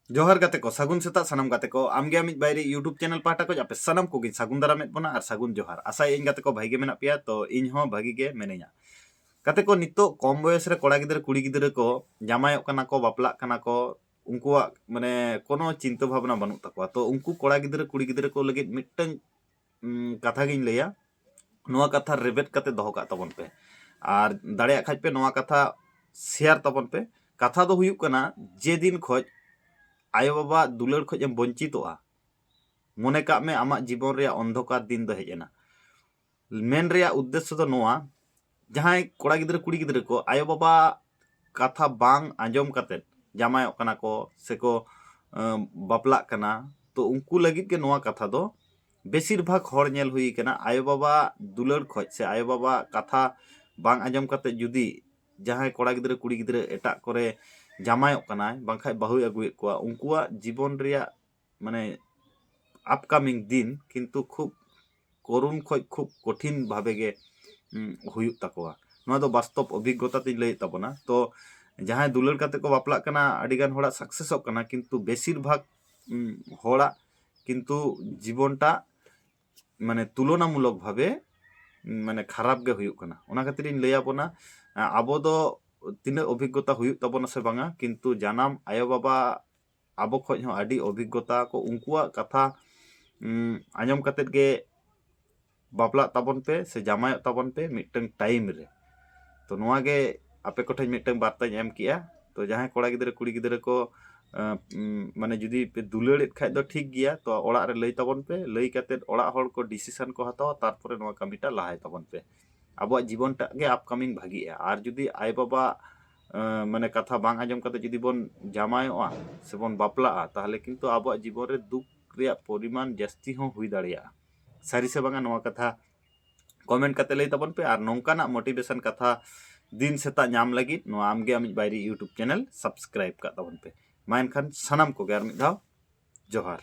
जोहार गाते को सागुन सेता सानाम गाते को आमगे आमिज बायरे यूट्यूब चैनल पाटा को आपे सानाम को सागुन दारामेद बना और सागुन जोहार आशा इन गाते को भागे मेना पिया तो इन हो भागी गे मेनेया गाते को नितो कम बयस रे कोड़ा गिदरे कुड़ी गिदरे को जामायक कना को बापलाक कना को उनको माने कोनो चिंता भावना बानुक तकवा तो उनको कोड़ा गिदरे कुड़ी गिदरे को लगे मिटन कथा गिन लैया नोआ कथा रेबेट कते दोहो का तबन पे और दाड़े खाज पे नोआ कथा शेयर तबन पे कथा दो हुयुक कना जे दिन खोज आयो बाबा दुलार खोज एम वंचितोआ मने का में आमा जीवन रे अंधकार दिन दो हेजना मेन रे उद्देश्य दो नोआ जहां कोड़ा गिदरे कुड़ी गिदरे को आयो बाबा कथा बांग आंजम कते जामायक कना को सेको बापलाक कना तो उनको लगित के नोआ कथा दो बेसिर भाग हर नेल हुई कना आयो बाबा दुलार खोज से आयो बाबा कथा बांग आंजम कते जुदी जहां कोड़ा गिदरे कुड़ी गिदरे एटा करे जामायक कना बांखाय बाहु अगुएत कोआ उनकुआ जीवन रे माने अपकमिंग दिन किंतु खूब करुण खोज खूब कठिन भावे गे हुयुक तकोआ नोआ दो वास्तव अभिज्ञता तीन लय तबना तो जहां दुलार कते को बापलाक कना अडिगान होड़ा सक्सेसक कना किंतु बेसिर भाग होड़ा किंतु जीवनटा माने तुलनामूलक भावे माने खराब गे हुयुक कना ओना खातिर इन लय आबोना आबो दो तीन अभिज्ञता हुयुक तबना से बांगा किंतु जानाम आयो बाबा आबो खोज हो आडी अभिज्ञता को उनकुआ कथा आंजम कते गे बापला ताबन पे से जामाय ताबन पे मिटन टाइम रे तो नोआ गे आपे कोठे मिटन बार्ता एम किया तो जहां कोड़ा गिदरे कुड़ी गिदरे को माने जुदी पे दुलाड़ेत खाय दो ठीक गया तो ओड़ा रे लय ताबन पे लय कते ओड़ा हर को डिसीजन को हतावा तारपरे नोआ कमिटा लाहाय ताबन पे अब जीवन टा गे अपकमिंग भागी और जुदी आय बाबा माने कथा बांग आंजम कते जुदी बन जामायोआ से बन बापला ताहले किंतु अब जीवन रे दुख रे परिमाण जास्ती हो हुई दाड़िया सारी से बांगा नोआ कथा कमेंट करते लय तबन पे और नौकाना मोटिवेशन कथा दिन सेता नाम लगी नोआ आमगे आमिज बायरी यूट्यूब चैनल सब्सक्राइब का तबन पे मा एनखान सानाम को गे आर मिद धाव जोहार।